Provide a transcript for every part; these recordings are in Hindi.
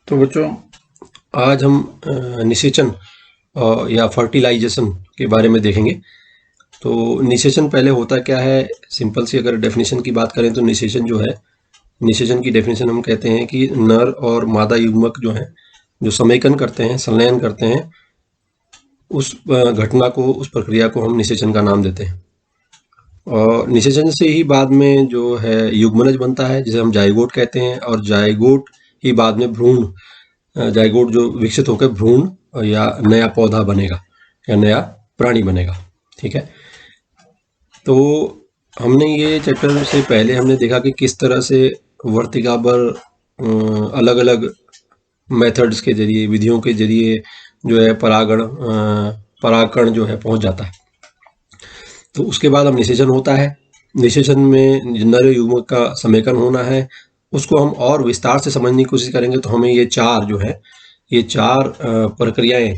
तो बच्चों आज हम निषेचन या फर्टिलाइजेशन के बारे में देखेंगे। तो निषेचन पहले होता क्या है, सिंपल सी अगर डेफिनेशन की बात करें तो निषेचन जो है, निषेचन की डेफिनेशन हम कहते हैं कि नर और मादा युग्मक जो हैं जो समेकन करते हैं, संलयन करते हैं, उस घटना को, उस प्रक्रिया को हम निषेचन का नाम देते हैं। और निषेचन से ही बाद में जो है युग्मनज बनता है जिसे हम जाइगोट कहते हैं, और जाइगोट ही बाद में भ्रूण, जाइगोट जो विकसित होकर भ्रूण या नया पौधा बनेगा या नया प्राणी बनेगा। ठीक है, तो हमने ये चैप्टर से पहले हमने देखा कि किस तरह से वर्तिका पर अलग अलग मेथड्स के जरिए, विधियों के जरिए जो है परागकण जो है पहुंच जाता है। तो उसके बाद हम निषेचन होता है। निषेचन में नर युग्मक का समेकन होना है, उसको हम और विस्तार से समझने की कोशिश करेंगे। तो हमें ये चार जो है, ये चार प्रक्रियाएं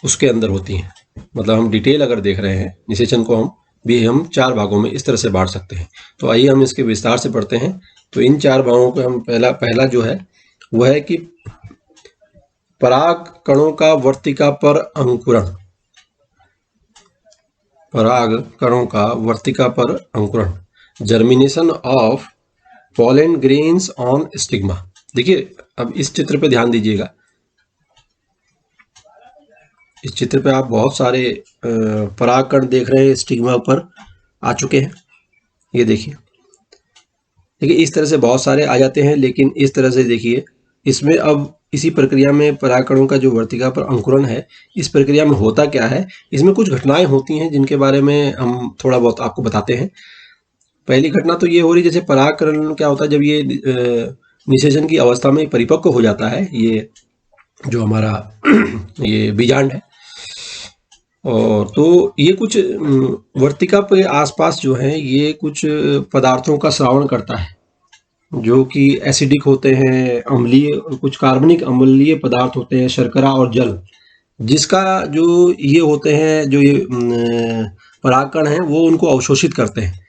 उसके अंदर होती हैं। मतलब हम डिटेल अगर देख रहे हैं निषेचन को, हम चार भागों में इस तरह से बांट सकते हैं। तो आइए हम इसके विस्तार से पढ़ते हैं। तो इन चार भागों को हम पहला जो है वह है कि पराग कणों का वर्तिका पर अंकुरण। पराग कणों का वर्तिका पर अंकुरण, germination of pollen grains on stigma. देखिए अब इस चित्र पे ध्यान दीजिएगा। इस चित्र पे आप बहुत सारे परागकण देख रहे हैं, स्टिग्मा पर आ चुके हैं। ये देखिए, इस तरह से बहुत सारे आ जाते हैं, लेकिन इस तरह से देखिए, इसमें अब इसी प्रक्रिया में परागकणों का जो वर्तिका पर अंकुरण है, इस प्रक्रिया में होता क्या है, इसमें कुछ घटनाएं होती हैं जिनके बारे में हम थोड़ा बहुत आपको बताते हैं। पहली घटना तो ये हो रही, जैसे परागकण क्या होता है, जब ये निषेचन की अवस्था में परिपक्व हो जाता है, ये जो हमारा ये बीजांड है, और तो ये कुछ वर्तिका के आसपास जो है ये कुछ पदार्थों का श्रावण करता है जो कि एसिडिक होते हैं, अम्लीय, कुछ कार्बनिक अम्लीय पदार्थ होते हैं, शर्करा और जल, जिसका जो ये होते हैं, जो ये परागकण हैं वो उनको अवशोषित करते हैं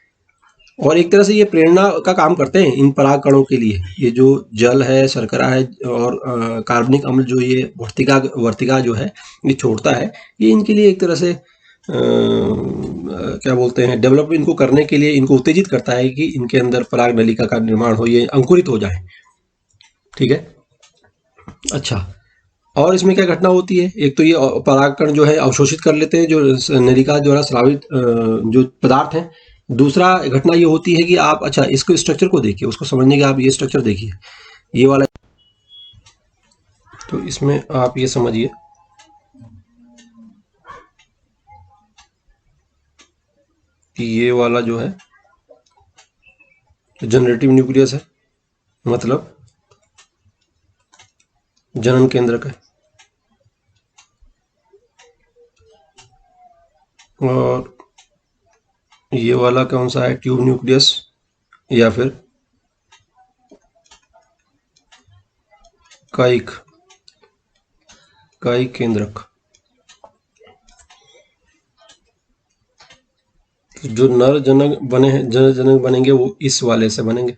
और एक तरह से ये प्रेरणा का काम करते हैं इन परागकणों के लिए। ये जो जल है, शर्करा है और कार्बनिक अम्ल जो ये वर्तिका जो है ये छोड़ता है, ये इनके लिए एक तरह से क्या बोलते हैं, डेवलप इनको करने के लिए इनको उत्तेजित करता है कि इनके अंदर पराग नलिका का निर्माण हो, ये अंकुरित हो जाए। ठीक है, अच्छा, और इसमें क्या घटना होती है, एक तो ये परागकण जो है अवशोषित कर लेते हैं जो नलिका द्वारा स्रावित जो पदार्थ हैं। दूसरा घटना ये होती है कि आप, अच्छा, इसको स्ट्रक्चर को देखिए, उसको समझने के आप ये स्ट्रक्चर देखिए, ये वाला। तो इसमें आप ये समझिए कि ये वाला जो है जनरेटिव न्यूक्लियस है, मतलब जनन केंद्रक है, और ये वाला कौन सा है, ट्यूब न्यूक्लियस या फिर कायिक केंद्रक। जो नर जनक बने हैं, जनक बनेंगे वो इस वाले से बनेंगे।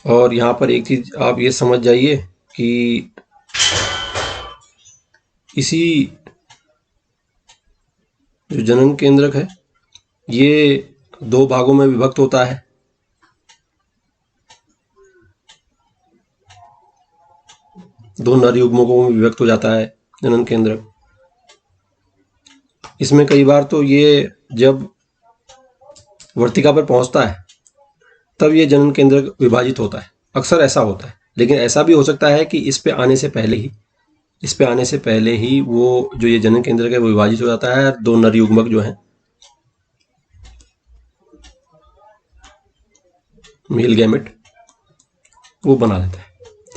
और यहाँ पर एक चीज आप ये समझ जाइए कि इसी जो जनन केंद्रक है ये दो भागों में विभक्त होता है। दो नर युग्मकों में विभक्त हो जाता है जनन केंद्रक। इसमें कई बार तो ये जब वर्तिका पर पहुंचता है तब ये जनन केंद्रक विभाजित होता है, अक्सर ऐसा होता है। लेकिन ऐसा भी हो सकता है कि इस पे आने से पहले ही वो जो ये जनन केंद्रक है वो विभाजित हो जाता है, दो नर युग्मक जो है मेल गैमेट वो बना देता है।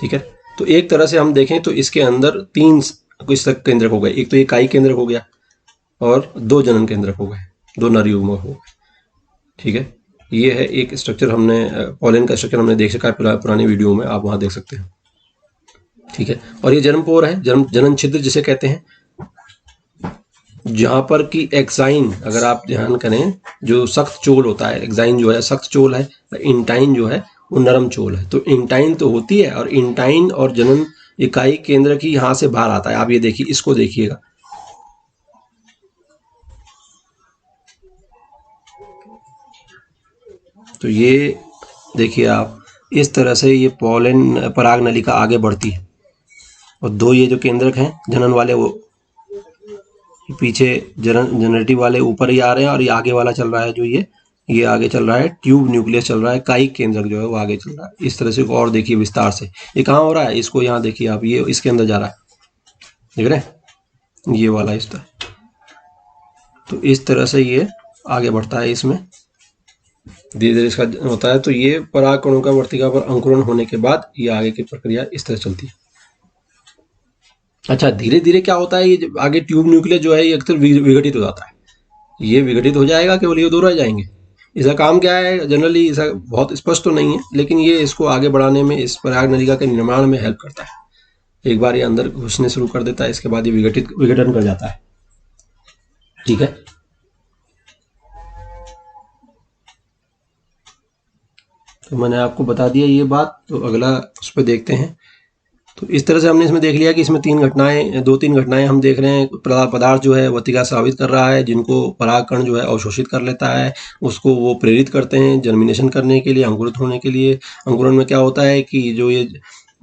ठीक है, तो एक तरह से हम देखें तो इसके अंदर तीन कुछ केंद्रक हो गए, एक तो ये कायिक केंद्रक हो गया और दो जनन केंद्रक हो गए, दो नर युग्मक हो गए। ठीक है, ये है एक स्ट्रक्चर, हमने पॉलन का स्ट्रक्चर हमने देख सका है पुरानी वीडियो में, आप वहां देख सकते हैं। ठीक है, और ये जन्मपोर है, जनन छिद्र जिसे कहते हैं, जहां पर कि एक्साइन, अगर आप ध्यान करें, जो सख्त चोल होता है, एक्साइन जो है सख्त चोल है, इंटाइन जो है वो नरम चोल है। तो इंटाइन तो होती है, और इंटाइन और जनन इकाई केंद्र की यहाँ से बाहर आता है। आप ये देखिए, इसको देखिएगा, तो ये देखिए आप, इस तरह से ये पोलन पराग नलिका आगे बढ़ती है, और दो ये जो केंद्रक हैं जनन वाले, वो पीछे जनरेटिव वाले ऊपर ही आ रहे हैं, और ये आगे वाला चल रहा है जो ये आगे चल रहा है, ट्यूब न्यूक्लियस चल रहा है, कायिक केंद्रक जो है वो आगे चल रहा है। इस तरह से और देखिए विस्तार से ये कहाँ हो रहा है, इसको यहाँ देखिए आप, ये इसके अंदर जा रहा है, देख रहे हैं, ये वाला हिस्सा। तो इस तरह से ये आगे बढ़ता है, इसमें धीरे धीरे इसका होता है। तो ये पराग कणों का वर्तिका पर अंकुरण होने के बाद ये आगे की प्रक्रिया इस तरह चलती है। अच्छा, धीरे धीरे क्या होता है, ये आगे ट्यूब न्यूक्लियस जो है ये अक्सर विघटित हो जाता है। ये विघटित हो जाएगा, केवल ये दो रह जाएंगे। इसका काम क्या है, जनरली इसका बहुत स्पष्ट तो नहीं है, लेकिन ये इसको आगे बढ़ाने में, इस पराग नलिका के निर्माण में हेल्प करता है। एक बार ये अंदर घुसने शुरू कर देता है, इसके बाद ये विघटन कर जाता है। ठीक है, तो मैंने आपको बता दिया ये बात। तो अगला उस पर देखते हैं। तो इस तरह से हमने इसमें देख लिया कि इसमें दो तीन घटनाएं हम देख रहे हैं। पदार्थ जो है वर्तिका स्रावित कर रहा है, जिनको परागकण जो है अवशोषित कर लेता है, उसको वो प्रेरित करते हैं जर्मिनेशन करने के लिए, अंकुरित होने के लिए। अंकुरण में क्या होता है कि जो ये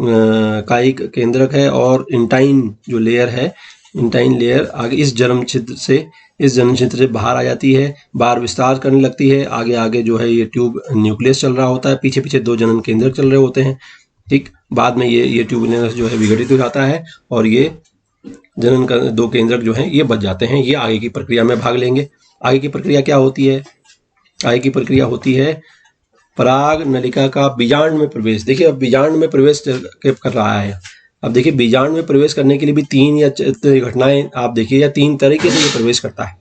कायिक केंद्रक है और इंटाइन जो लेयर है, इंटाइन लेयर आगे इस जन्म छिद्र से बाहर आ जाती है, बाहर विस्तार करने लगती है। आगे आगे जो है ये ट्यूब न्यूक्लियस चल रहा होता है, पीछे पीछे दो जनन केंद्र चल रहे होते हैं। ठीक, बाद में ये ट्यूबुलेंस जो है विघटित हो जाता है, और ये जनन का दो केंद्रक जो हैं ये बच जाते हैं। ये आगे की प्रक्रिया में भाग लेंगे। आगे की प्रक्रिया क्या होती है, आगे की प्रक्रिया होती है पराग नलिका का बीजांड में प्रवेश। देखिए, अब बीजांड में प्रवेश कर रहा है। अब देखिए, बीजांड में प्रवेश करने के लिए भी तीन या घटनाएं आप देखिए, या तीन तरीके से ये प्रवेश करता है।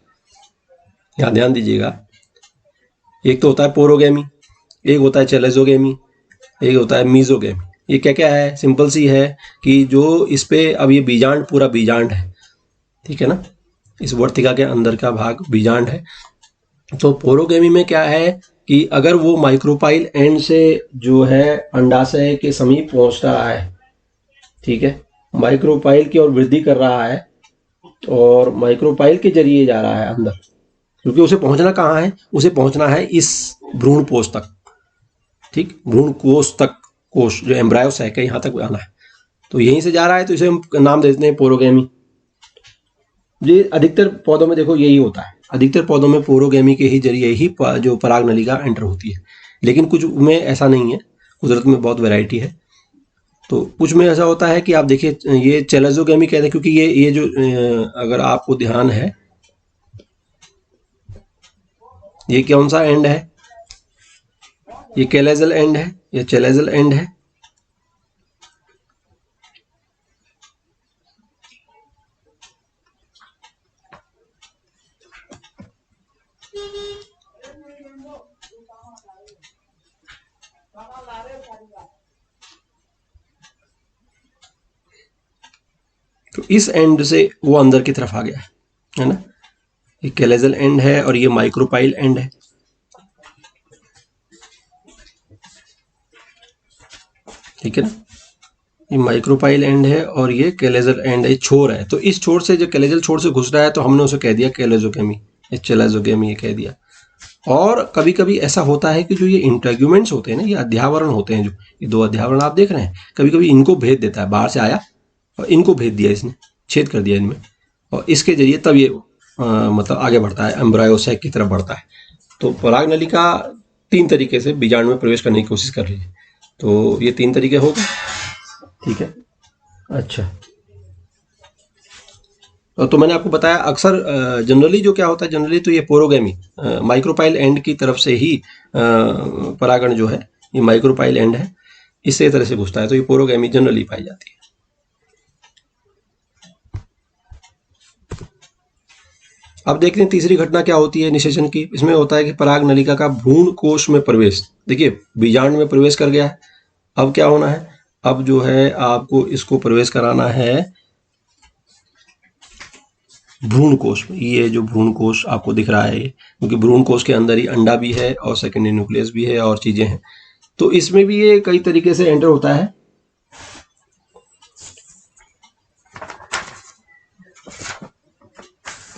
यहाँ ध्यान दीजिएगा, एक तो होता है पोरोगेमी, एक होता है चेलेजोगेमी, एक होता है मीजोगेमी। ये क्या क्या है, सिंपल सी है कि जो इस पे, अब ये बीजांड पूरा बीजांड है, ठीक है ना, इस वर्तिका के अंदर का भाग बीजांड है। तो पोरोगेमी में क्या है कि अगर वो माइक्रोपाइल एंड से जो है अंडाशय के समीप पहुंच रहा है, ठीक है, माइक्रोपाइल की ओर वृद्धि कर रहा है, और माइक्रोपाइल के जरिए जा रहा है अंदर, क्योंकि उसे पहुंचना कहाँ है, उसे पहुंचना है इस भ्रूण कोष तक। ठीक, भ्रूण कोष तक, कोष जो एम्ब्रायो सैक है, यहाँ तक आना है। तो यहीं से जा रहा है, तो इसे हम नाम देते हैं पोरोगेमी। ये अधिकतर पौधों में देखो यही होता है, अधिकतर पौधों में पोरोगेमी के ही जरिए ही जो पराग नलिका एंटर होती है। लेकिन कुछ में ऐसा नहीं है, कुदरत में बहुत वैरायटी है। तो कुछ में ऐसा होता है कि आप देखिए, ये चेलेजोगेमी कहते हैं, क्योंकि ये जो अगर आपको ध्यान है, ये कौन सा एंड है, ये कैलेजल एंड है, ये चेलेजल एंड है। तो इस एंड से वो अंदर की तरफ आ गया है ना, ये कैलेजल एंड है और ये माइक्रोपाइल एंड है। ठीक है ना, ये माइक्रोपाइल एंड है और ये कैलेजल एंड है, छोर है। तो इस छोर से, जो कैलेजल छोर से घुस रहा है, तो हमने उसे कह दिया कैलेजोगेमी, चेलेजोगेमी ये कह दिया। और कभी कभी ऐसा होता है कि जो ये इंटेग्यूमेंट्स होते हैं ना, ये अध्यावरण होते हैं, जो ये दो अध्यावरण आप देख रहे हैं, कभी कभी इनको भेद देता है, बाहर से आया और इनको भेद दिया, इसने छेद कर दिया इनमें, और इसके जरिए तब ये मतलब आगे बढ़ता है, एम्ब्रायो सैक की तरफ बढ़ता है। तो पराग नलिका तीन तरीके से बीजाणु में प्रवेश करने की कोशिश कर रही है। तो ये तीन तरीके हो गए, ठीक है। अच्छा, तो मैंने आपको बताया, अक्सर जनरली जो क्या होता है, जनरली तो ये पोरोगेमी माइक्रोपाइल एंड की तरफ से ही परागण जो है, ये माइक्रोपाइल एंड है, इसी तरह से घुसता है। तो ये पोरोगेमी जनरली पाई जाती है। अब देखते हैं तीसरी घटना क्या होती है निषेचन की। इसमें होता है कि पराग नलिका का भ्रूण कोश में प्रवेश। देखिए, बीजांड में प्रवेश कर गया है, अब क्या होना है, अब जो है आपको इसको प्रवेश कराना है भ्रूण कोश में। ये जो भ्रूण कोश आपको दिख रहा है, क्योंकि भ्रूण कोश के अंदर ही अंडा भी है और सेकेंडरी न्यूक्लियस भी है और चीजें हैं। तो इसमें भी ये कई तरीके से एंटर होता है।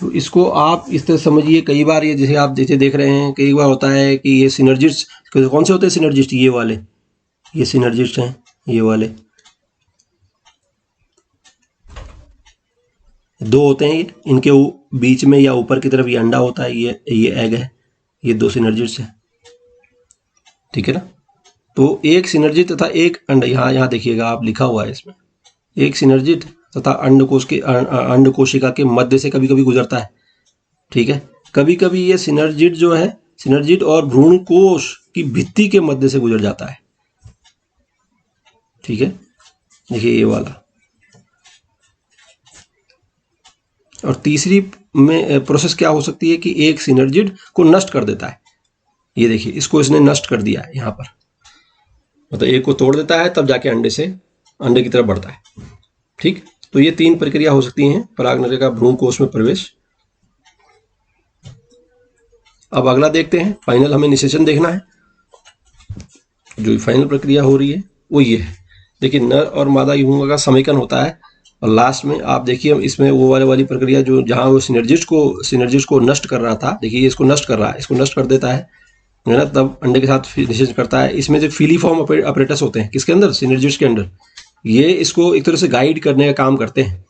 तो इसको आप इस तरह समझिए, कई बार ये जैसे आप जैसे देख रहे हैं, कई बार होता है कि ये सिनर्जिस्ट कौन से होते हैं, सिनर्जिस्ट ये वाले, ये सिनर्जिस्ट हैं ये वाले, दो होते हैं ये, इनके बीच में या ऊपर की तरफ ये अंडा होता है, ये एग है, ये दो सिनर्जिस्ट है, ठीक है ना। तो एक सिनर्जिट तथा एक अंड, यहाँ देखिएगा आप लिखा हुआ है इसमें, एक सिनर्जिट तथा अंडकोश के अंड कोशिका के मध्य से कभी कभी गुजरता है, ठीक है। कभी कभी ये सिनर्जिट जो है, सिनर्जिट और भ्रूण कोश की भित्ति के मध्य से गुजर जाता है, ठीक है। देखिए ये वाला। और तीसरी में प्रोसेस क्या हो सकती है कि एक सिनर्जिड को नष्ट कर देता है, ये देखिए इसको इसने नष्ट कर दिया है यहाँ पर, मतलब एक को तोड़ देता है तब जाके अंडे की तरफ बढ़ता है, ठीक। तो ये तीन प्रक्रिया हो सकती हैं परागनलिका का भ्रूण कोश में प्रवेश। अब अगला देखते हैं, फाइनल हमें निषेचन देखना है। जो फाइनल प्रक्रिया हो रही है वो ये है, देखिए नर और मादा युग्म का समेकन होता है, और लास्ट में आप देखिए इसमें वो वाली प्रक्रिया जो जहाँ वो सिनर्जिस्ट को नष्ट कर रहा था, देखिए इसको नष्ट कर रहा है, इसको नष्ट कर देता है ना, तब अंडे के साथ निषेचन करता है। इसमें जो फिलीफॉर्म अपरेटस होते हैं किसके अंदर, सिनर्जिस्ट के अंदर, ये इसको एक तरह से गाइड करने का काम करते हैं।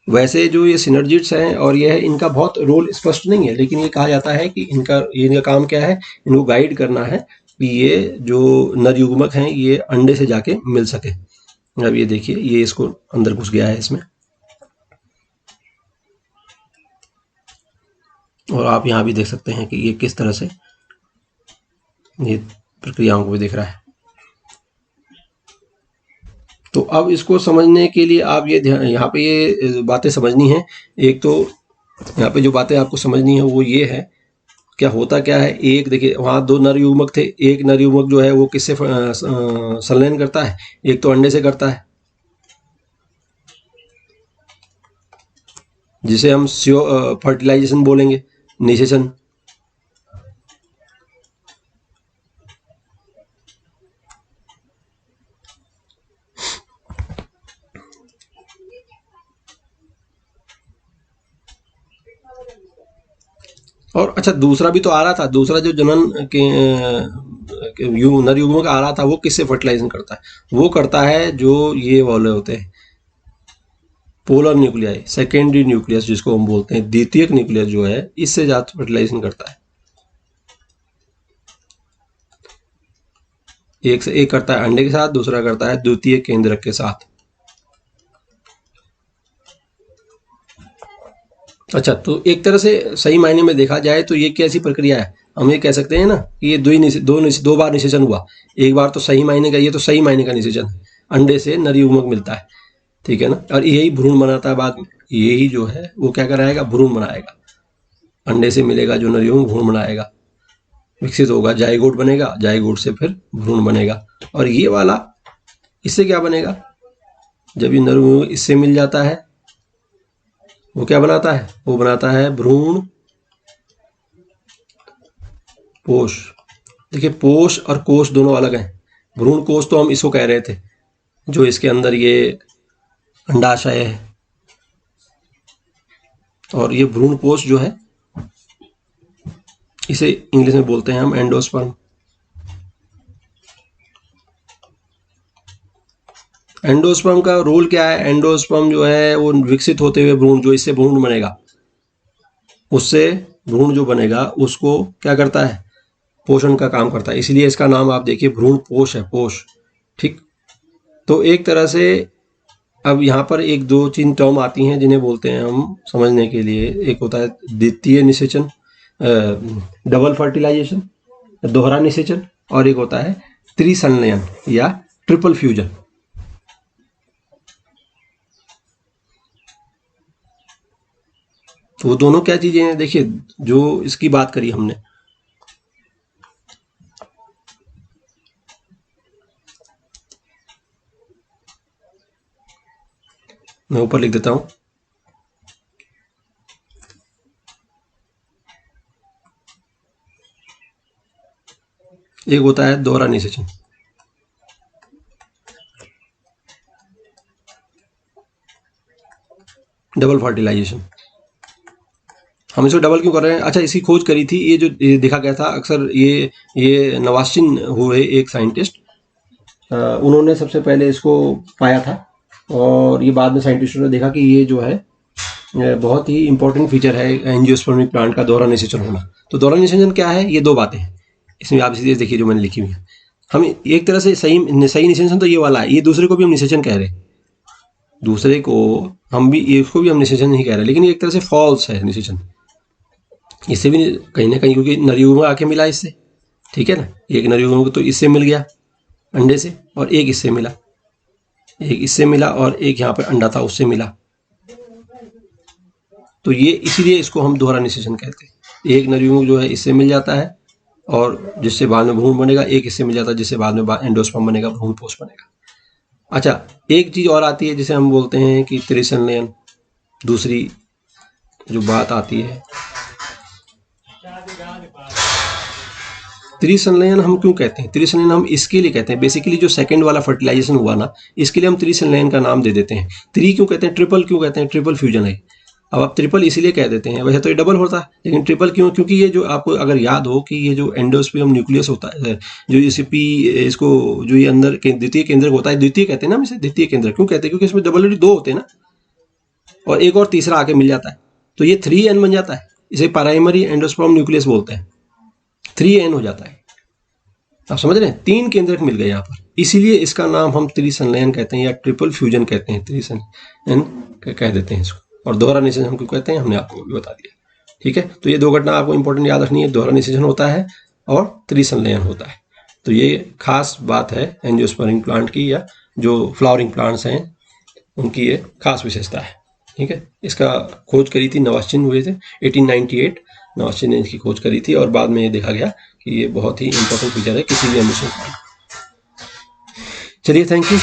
वैसे जो ये सिनर्जिट्स हैं और ये है, इनका बहुत रोल स्पष्ट नहीं है, लेकिन ये कहा जाता है कि इनका काम क्या है, इनको गाइड करना है कि ये जो नर युग्मक हैं ये अंडे से जाके मिल सके। अब ये देखिए ये इसको अंदर घुस गया है इसमें, और आप यहाँ भी देख सकते हैं कि ये किस तरह से ये प्रक्रियाओं को भी देख रहा है। तो अब इसको समझने के लिए आप ये यहाँ पे ये बातें समझनी है। एक तो यहाँ पे जो बातें आपको समझनी है वो ये है, क्या होता क्या है, एक देखिए वहाँ दो नर युग्मक थे, एक नर युग्मक जो है वो किससे संलयन करता है, एक तो अंडे से करता है, जिसे हम फर्टिलाइजेशन बोलेंगे, निषेचन। और अच्छा दूसरा भी तो आ रहा था, दूसरा जो जनन के नर युग्मक आ रहा था वो किससे फर्टिलाइजेशन करता है, वो करता है जो ये वाले होते हैं पोलर न्यूक्लियाई, सेकेंडरी न्यूक्लियस जिसको हम बोलते हैं, द्वितीयक न्यूक्लियस जो है इससे ज्यादा फर्टिलाइजेशन करता है। एक से एक करता है अंडे के साथ, दूसरा करता है द्वितीय केंद्रक के साथ। अच्छा तो एक तरह से सही मायने में देखा जाए तो ये कैसी प्रक्रिया है, हम ये कह सकते हैं ना कि ये दो बार निषेचन हुआ, एक बार तो सही मायने का, ये तो सही मायने का निषेचन है, अंडे से नर युग्मक मिलता है, ठीक है ना, और यही भ्रूण बनाता है बाद में, यही जो है वो क्या कराएगा, भ्रूण बनाएगा, अंडे से मिलेगा जो नर युग्मक भ्रूण बनाएगा, विकसित होगा, जाइगोट बनेगा, जाइगोट से फिर भ्रूण बनेगा। और ये वाला इससे क्या बनेगा, जब ये नर युग्मक इससे मिल जाता है वो क्या बनाता है, वो बनाता है भ्रूण पोष। देखिए पोष और कोष दोनों अलग हैं, भ्रूण कोष तो हम इसको कह रहे थे जो इसके अंदर ये अंडाशय है, और ये भ्रूण पोष जो है इसे इंग्लिश में बोलते हैं हम एंडोस्पर्म। एंडोस्पर्म का रोल क्या है, एंडोस्पर्म जो है वो विकसित होते हुए भ्रूण, जो इससे भ्रूण बनेगा, उससे भ्रूण जो बनेगा उसको क्या करता है, पोषण का काम करता है, इसलिए इसका नाम आप देखिए भ्रूण पोष है, पोष, ठीक। तो एक तरह से अब यहाँ पर एक दो तीन टर्म आती हैं जिन्हें बोलते हैं हम समझने के लिए, एक होता है द्वितीय निषेचन, डबल फर्टिलाइजेशन, दोहरा निषेचन, और एक होता है त्रिसंलयन या ट्रिपल फ्यूजन। तो वो दोनों क्या चीजें हैं, देखिए जो इसकी बात करी हमने, मैं ऊपर लिख देता हूं, एक होता है दोहरा निषेचन। Double fertilisation. हम इसको डबल क्यों कर रहे हैं? अच्छा, इसकी खोज करी थी, ये देखा गया था अक्सर, ये नवास्चिन हुए एक साइंटिस्ट, उन्होंने सबसे पहले इसको पाया था, और ये बाद में साइंटिस्टों ने देखा कि ये जो है बहुत ही इंपॉर्टेंट फीचर है एंजियोस्पर्मिक प्लांट का, दोहरा निषेचन होना। तो दोहरा निषेचन क्या है? ये दो बातें हैं इसमें, आप सीधे देखिए जो मैंने लिखी हुई है। हम एक तरह से सही निषेचन तो ये वाला है, ये दूसरे को भी हम निषेचन कह रहे हैं, दूसरे को हम भी, इसको भी हम निषेचन नहीं कह रहे, लेकिन ये एक तरह से फॉल्स है निषेचन, इससे भी कहीं ना कहीं, क्योंकि नरयुग्म आके मिला इससे, ठीक है ना। एक नरयुग्म तो इससे मिल गया अंडे से, और एक इससे मिला, एक इससे मिला, और एक यहाँ पर अंडा था उससे मिला। तो ये इसीलिए इसको हम दोहरा निषेचन कहते हैं। एक नरयुग्म जो है इससे मिल जाता है, और जिससे बाद में भ्रूण बनेगा, एक इससे मिल जाता है जिससे बाद में एंडोस्पर्म बनेगा, भ्रूण पोष बनेगा। अच्छा, एक चीज और आती है जिसे हम बोलते हैं कि त्रिसंलयन। दूसरी जो बात आती है, त्रिसंलयन हम क्यों कहते हैं? त्रिसंलयन हम इसके लिए कहते हैं, बेसिकली जो सेकंड वाला फर्टिलाइजेशन हुआ ना, इसके लिए हम त्रिसंलयन का नाम दे देते हैं। त्रि क्यों कहते हैं? ट्रिपल क्यों कहते हैं? ट्रिपल फ्यूजन है। अब आप ट्रिपल इसीलिए कह देते हैं, वैसे तो ये डबल होता है, लेकिन ट्रिपल क्यों? क्योंकि ये जो आपको अगर याद हो कि ये जो एंडोस्पर्म न्यूक्लियस होता है, जो इसे इसको जो ये अंदर द्वितीय केंद्रक होता है, द्वितीय कहते हैं ना हम इसे, द्वितीय केंद्रक क्यों कहते हैं? क्योंकि इसमें डबल दो होते हैं ना, और एक और तीसरा आके मिल जाता है, तो ये 3n बन जाता है। इसे प्राइमरी एंडोस्पर्म न्यूक्लियस बोलते हैं, 3n हो जाता है। आप समझ रहे हैं? 3 केंद्रक मिल गए यहाँ पर, इसीलिए इसका नाम हम त्रिसंलयन कहते हैं, या ट्रिपल फ्यूजन कहते हैं, त्रिसंलयन कह देते हैं इसको। और दोहरा निषेचन हम क्यों कहते हैं, हमने आपको भी बता दिया, ठीक है। तो ये दो घटना आपको इंपॉर्टेंट याद रखनी है, दोहरा निषेचन होता है और त्रिसंलयन होता है। तो ये खास बात है एंजियोस्पर्मिक प्लांट की, या जो फ्लावरिंग प्लांट्स हैं उनकी ये खास विशेषता है, ठीक है। इसका खोज करी थी नवास्चिन हुए थे 1898, नवास्चिन ने इसकी खोज करी थी, और बाद में ये देखा गया कि ये बहुत ही इंपॉर्टेंट फीचर है किसी भी एंजियोस्पर्म प्लांट। चलिए, थैंक यू।